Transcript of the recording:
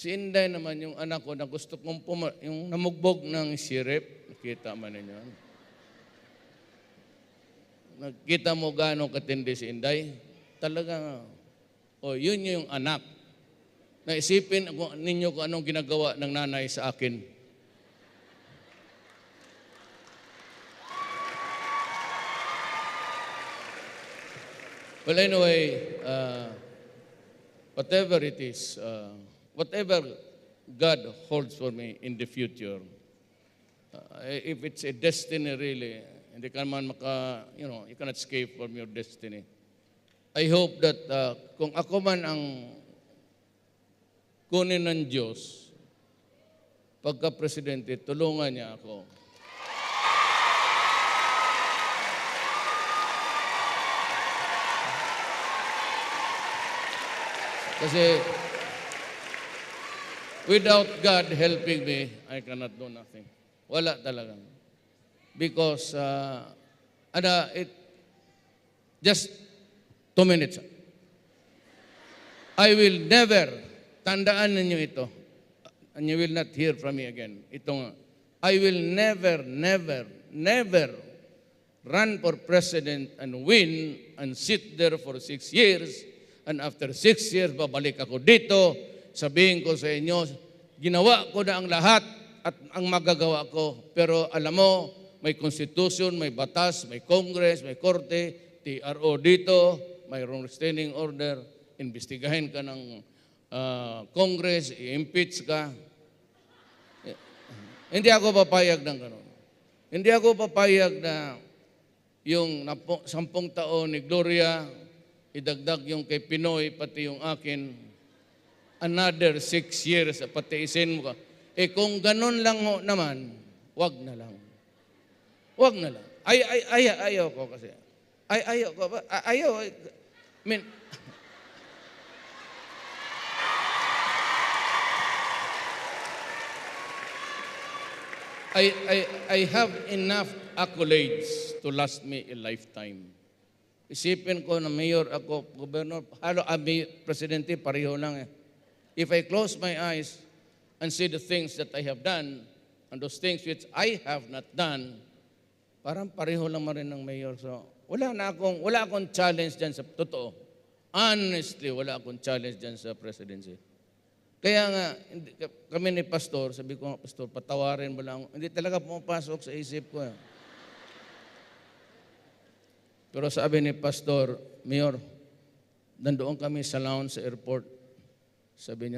Si Inday naman, yung anak ko na gusto kong yung namugbog ng sirip. Nakita man ninyo. Nakita mo gaano katindi si Inday? Talaga, yun yung anak. Naisipin ninyo kung anong ginagawa ng nanay sa akin. Well, anyway, whatever it is, whatever God holds for me in the future, if it's a destiny really, hindi ka man you cannot escape from your destiny. I hope that kung ako man ang kunin ng Diyos, pagka-presidente, tulungan niya ako. Kasi without God helping me, I cannot do nothing. Wala talaga. Because, just 2 minutes. I will never, tandaan ninyo ito, and you will not hear from me again. I will never, never, never run for president and win and sit there for 6 years. And after 6 years, babalik ako dito, sabihin ko sa inyo, ginawa ko na ang lahat at ang magagawa ko. Pero alam mo, may constitution, may batas, may Congress, may korte, TRO dito, may restraining order, imbestigahin ka ng Congress, i-impeach ka. Hindi ako papayag ng gano'n. Hindi ako papayag na yung 10 taon ni Gloria, idagdag yung kay Pinoy, pati yung akin, another 6 years, pati isin mo ka. Kung ganun lang naman, wag na lang. Wag na lang. Ayaw ko kasi. Ayaw ko. I mean, I have enough accolades to last me a lifetime. Isipin ko na mayor ako, gobernador, presidente, pareho lang eh. If I close my eyes and see the things that I have done, and those things which I have not done, parang pareho lang rin ng mayor. So, wala akong challenge dyan sa totoo. Honestly, wala akong challenge dyan sa presidency. Kaya nga, kami ni Pastor, sabi ko nga, Pastor, patawarin mo lang. Hindi talaga pumapasok sa isip ko. Pero sabi ni Pastor, Mayor, nandoon kami sa lounge sa airport. Sabi niya,